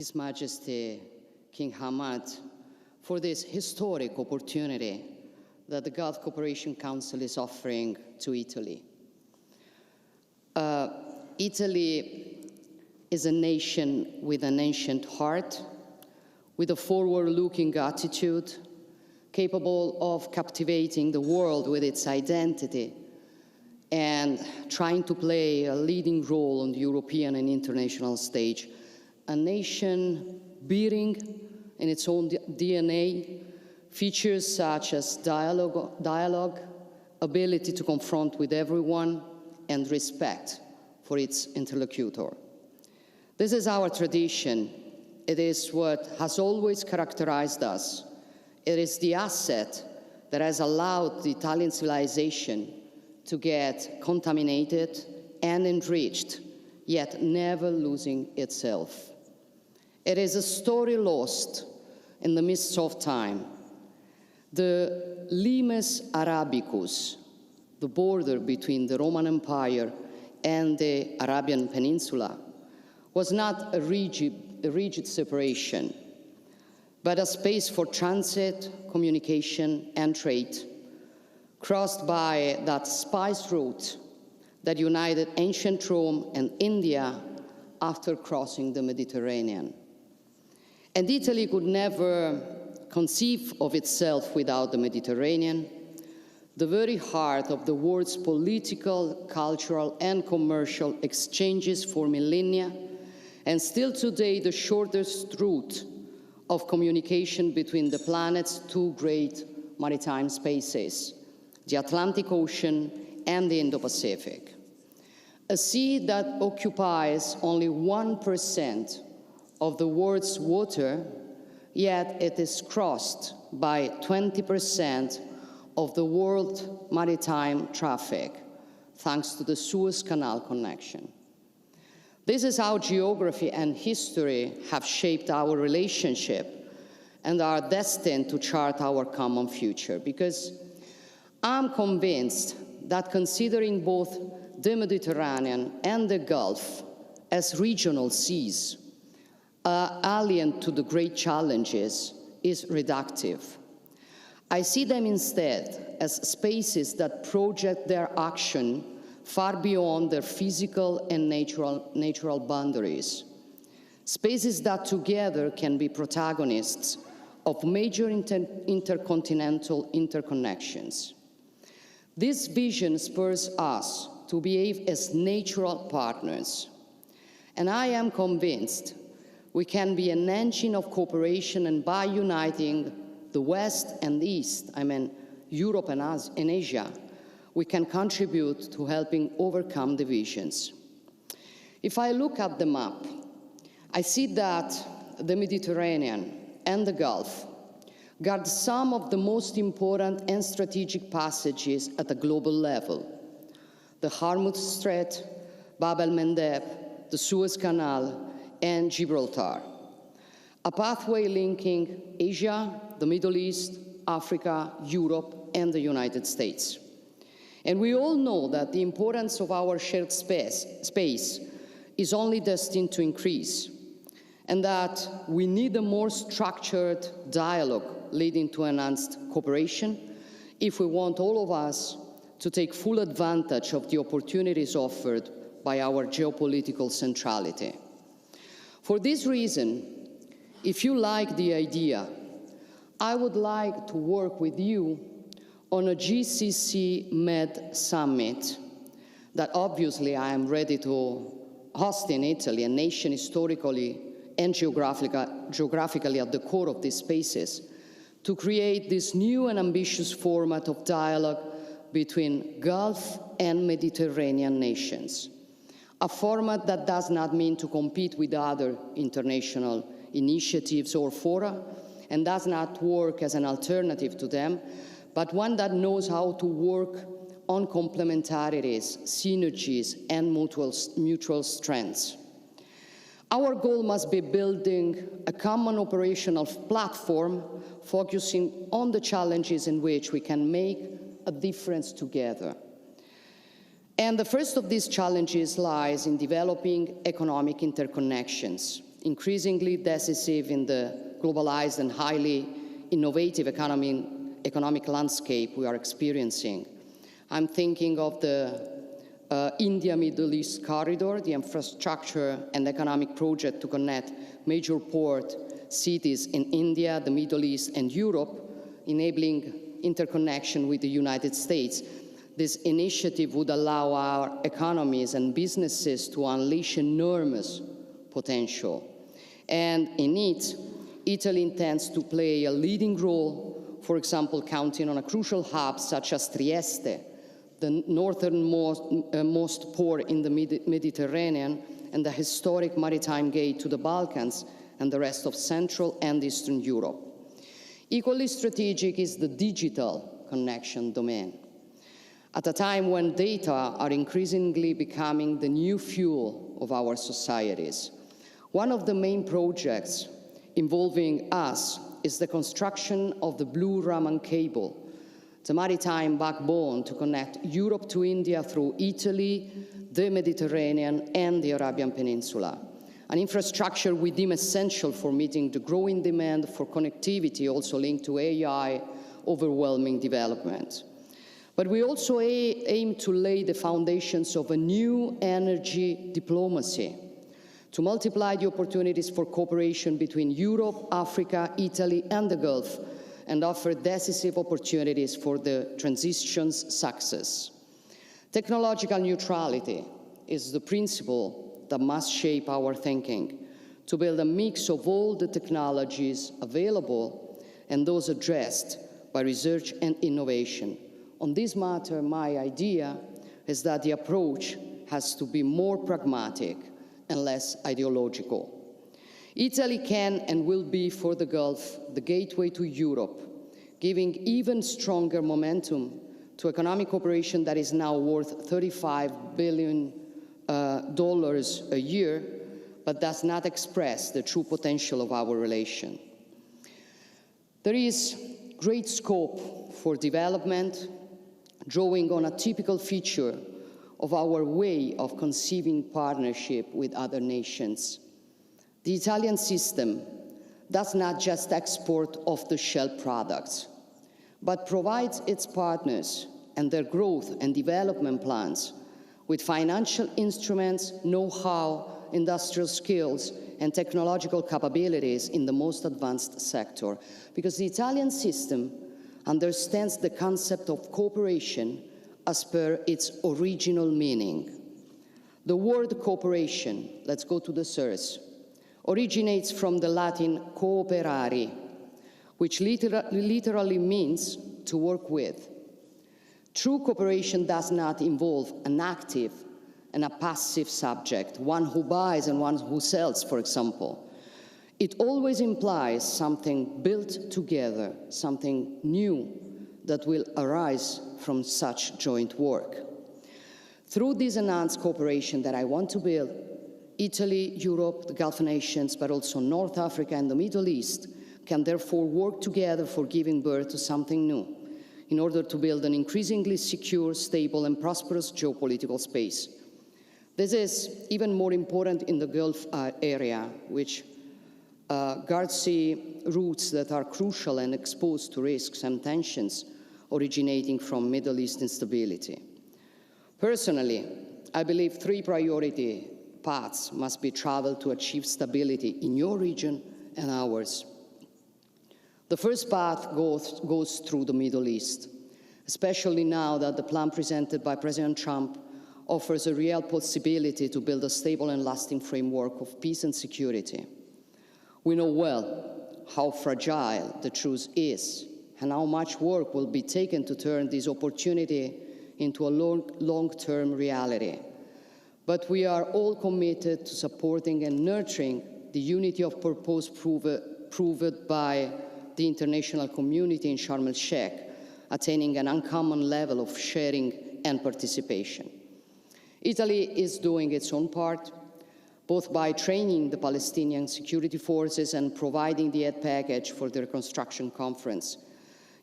His Majesty King Hamad for this historic opportunity that the Gulf Cooperation Council is offering to Italy. Italy is a nation with an ancient heart, with a forward-looking attitude, capable of captivating the world with its identity and trying to play a leading role on the European and international stage. A nation bearing in its own DNA features such as dialogue, ability to confront with everyone, and respect for its interlocutor. This is our tradition. It is what has always characterized us. It is the asset that has allowed the Italian civilization to get contaminated and enriched, yet never losing itself. It is a story lost in the midst of time. The Limes Arabicus, the border between the Roman Empire and the Arabian Peninsula, was not a rigid separation, but a space for transit, communication, and trade, crossed by that spice route that united ancient Rome and India after crossing the Mediterranean. And Italy could never conceive of itself without the Mediterranean, the very heart of the world's political, cultural, and commercial exchanges for millennia, and still today the shortest route of communication between the planet's two great maritime spaces, the Atlantic Ocean and the Indo-Pacific. A sea that occupies only 1% of the world's water, yet it is crossed by 20% of the world maritime traffic, thanks to the Suez Canal connection. This is how geography and history have shaped our relationship and are destined to chart our common future, because I'm convinced that considering both the Mediterranean and the Gulf as regional seas, alien to the great challenges, is reductive. I see them instead as spaces that project their action far beyond their physical and natural boundaries. Spaces that together can be protagonists of major intercontinental interconnections. This vision spurs us to behave as natural partners. And I am convinced we can be an engine of cooperation, and by uniting the West and the East, Europe and Asia, we can contribute to helping overcome divisions. If I look at the map, I see that the Mediterranean and the Gulf guard some of the most important and strategic passages at a global level. The Hormuz Strait, Bab el-Mandeb, the Suez Canal, and Gibraltar, a pathway linking Asia, the Middle East, Africa, Europe, and the United States. And we all know that the importance of our shared space is only destined to increase, and that we need a more structured dialogue leading to enhanced cooperation if we want all of us to take full advantage of the opportunities offered by our geopolitical centrality. For this reason, if you like the idea, I would like to work with you on a GCC-Med summit that obviously I am ready to host in Italy, a nation historically and geographically at the core of these spaces, to create this new and ambitious format of dialogue between Gulf and Mediterranean nations. A format that does not mean to compete with other international initiatives or fora, and does not work as an alternative to them, but one that knows how to work on complementarities, synergies, and mutual strengths. Our goal must be building a common operational platform focusing on the challenges in which we can make a difference together. And the first of these challenges lies in developing economic interconnections. increasingly decisive in the globalized and highly innovative economic landscape we are experiencing. I'm thinking of the India-Middle East corridor, the infrastructure and economic project to connect major port cities in India, the Middle East, and Europe, enabling interconnection with the United States. This initiative would allow our economies and businesses to unleash enormous potential. And in it, Italy intends to play a leading role, for example, counting on a crucial hub such as Trieste, the northernmost port in the Mediterranean and the historic maritime gate to the Balkans and the rest of Central and Eastern Europe. Equally strategic is the digital connection domain. At a time when data are increasingly becoming the new fuel of our societies, one of the main projects involving us is the construction of the Blue Raman cable, the maritime backbone to connect Europe to India through Italy, the Mediterranean, and the Arabian Peninsula. An infrastructure we deem essential for meeting the growing demand for connectivity, also linked to AI overwhelming development. But we also aim to lay the foundations of a new energy diplomacy, to multiply the opportunities for cooperation between Europe, Africa, Italy, and the Gulf, and offer decisive opportunities for the transition's success. Technological neutrality is the principle that must shape our thinking, to build a mix of all the technologies available and those addressed by research and innovation. On this matter, my idea is that the approach has to be more pragmatic and less ideological. Italy can and will be for the Gulf the gateway to Europe, giving even stronger momentum to economic cooperation that is now worth $35 billion a year, but does not express the true potential of our relation. There is great scope for development, drawing on a typical feature of our way of conceiving partnership with other nations. The Italian system does not just export off-the-shelf products, but provides its partners and their growth and development plans with financial instruments, know-how, industrial skills, and technological capabilities in the most advanced sector. Because the Italian system understands the concept of cooperation as per its original meaning. The word cooperation, let's go to the source, originates from the Latin cooperare, which literally means to work with. True cooperation does not involve an active and a passive subject, one who buys and one who sells, for example. It always implies something built together, something new that will arise from such joint work. Through this enhanced cooperation that I want to build, Italy, Europe, the Gulf nations, but also North Africa and the Middle East can therefore work together for giving birth to something new, in order to build an increasingly secure, stable, and prosperous geopolitical space. This is even more important in the Gulf area, which guards routes that are crucial and exposed to risks and tensions originating from Middle East instability. Personally, I believe 3 priority paths must be traveled to achieve stability in your region and ours. The first path goes through the Middle East, especially now that the plan presented by President Trump offers a real possibility to build a stable and lasting framework of peace and security. We know well how fragile the truce is and how much work will be taken to turn this opportunity into a long-term reality. But we are all committed to supporting and nurturing the unity of purpose proved by the international community in Sharm el-Sheikh, attaining an uncommon level of sharing and participation. Italy is doing its own part, both by training the Palestinian security forces and providing the aid package for the reconstruction conference.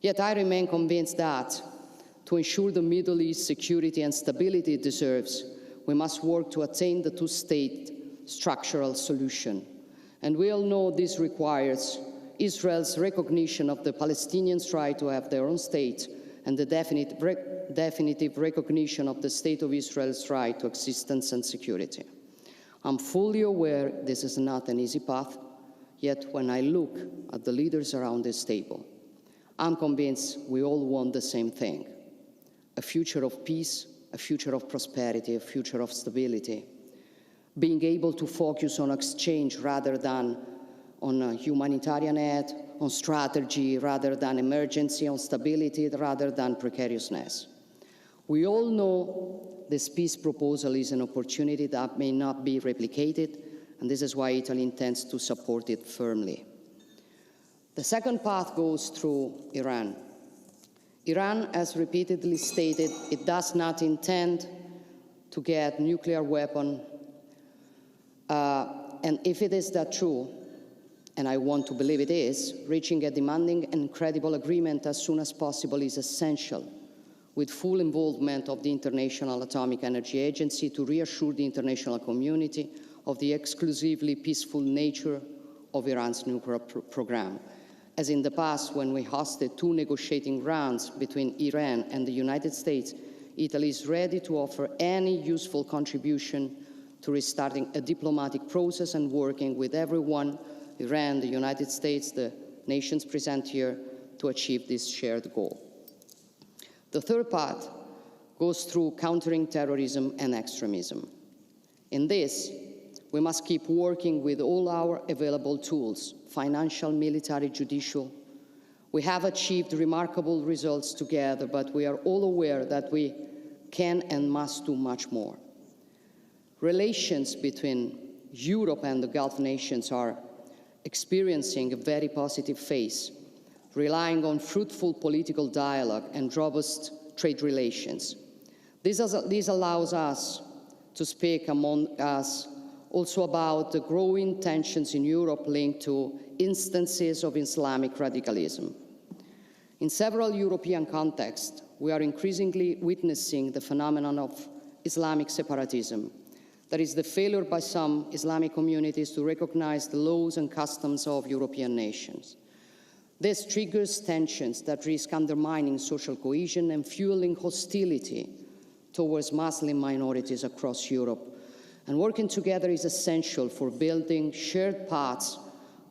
Yet I remain convinced that, to ensure the Middle East security and stability it deserves, we must work to attain the two-state structural solution. And we all know this requires Israel's recognition of the Palestinians' right to have their own state and the definitive recognition of the State of Israel's right to existence and security. I'm fully aware this is not an easy path, yet when I look at the leaders around this table, I'm convinced we all want the same thing: a future of peace, a future of prosperity, a future of stability, being able to focus on exchange rather than on a humanitarian aid, on strategy rather than emergency, on stability rather than precariousness. We all know this peace proposal is an opportunity that may not be replicated, and this is why Italy intends to support it firmly. The second path goes through Iran. Iran has repeatedly stated it does not intend to get nuclear weapon, and if it is that true, and I want to believe it is, reaching a demanding and credible agreement as soon as possible is essential, with full involvement of the International Atomic Energy Agency to reassure the international community of the exclusively peaceful nature of Iran's nuclear program. As in the past, when we hosted 2 negotiating rounds between Iran and the United States, Italy is ready to offer any useful contribution to restarting a diplomatic process and working with everyone, Iran, the United States, the nations present here, to achieve this shared goal. The third path goes through countering terrorism and extremism. In this, we must keep working with all our available tools, financial, military, judicial. We have achieved remarkable results together, but we are all aware that we can and must do much more. Relations between Europe and the Gulf nations are experiencing a very positive phase, relying on fruitful political dialogue and robust trade relations. This allows us to speak among us also about the growing tensions in Europe linked to instances of Islamic radicalism. In several European contexts, we are increasingly witnessing the phenomenon of Islamic separatism. That is the failure by some Islamic communities to recognize the laws and customs of European nations. This triggers tensions that risk undermining social cohesion and fueling hostility towards Muslim minorities across Europe. And working together is essential for building shared paths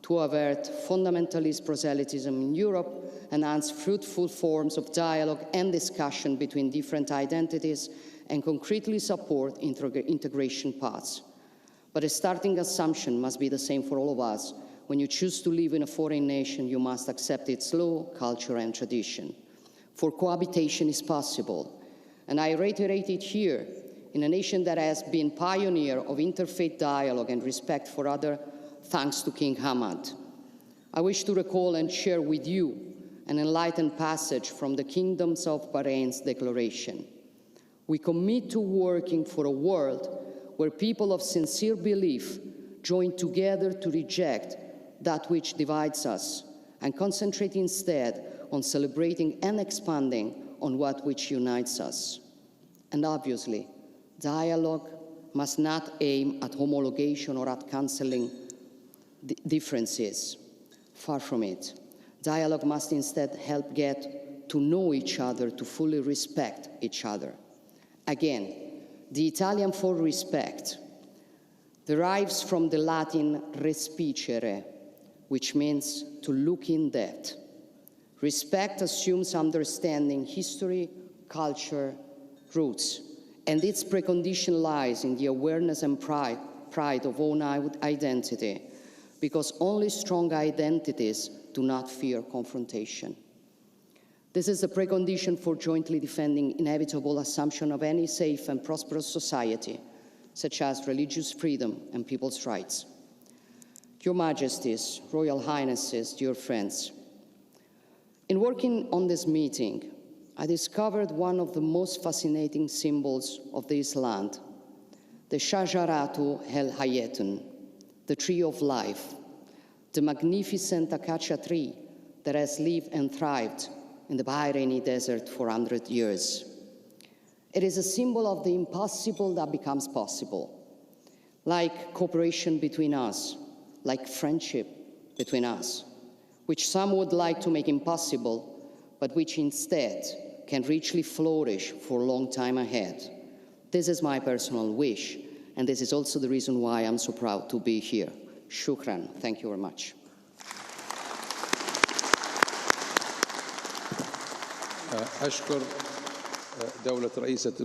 to avert fundamentalist proselytism in Europe, enhance fruitful forms of dialogue and discussion between different identities, and concretely support integration paths. But a starting assumption must be the same for all of us. When you choose to live in a foreign nation, you must accept its law, culture, and tradition. For cohabitation is possible. And I reiterate it here, in a nation that has been pioneer of interfaith dialogue and respect for other, thanks to King Hamad. I wish to recall and share with you an enlightened passage from the Kingdoms of Bahrein's declaration. We commit to working for a world where people of sincere belief join together to reject that which divides us and concentrate instead on celebrating and expanding on what which unites us. And obviously, dialogue must not aim at homologation or at cancelling differences. Far from it. Dialogue must instead help get to know each other, to fully respect each other. Again, the Italian for respect derives from the Latin respicere, which means to look in depth. Respect assumes understanding history, culture, roots, and its precondition lies in the awareness and pride of own identity, because only strong identities do not fear confrontation. This is the precondition for jointly defending inevitable assumption of any safe and prosperous society, such as religious freedom and people's rights. Your Majesties, Royal Highnesses, dear friends, in working on this meeting, I discovered one of the most fascinating symbols of this land, the Shajaratu el Hayatun, the tree of life, the magnificent acacia tree that has lived and thrived in the Bahraini desert for 100 years. It is a symbol of the impossible that becomes possible, like cooperation between us, like friendship between us, which some would like to make impossible, but which instead can richly flourish for a long time ahead. This is my personal wish, and this is also the reason why I'm so proud to be here. Shukran. Thank you very much. أشكر دولة رئيسة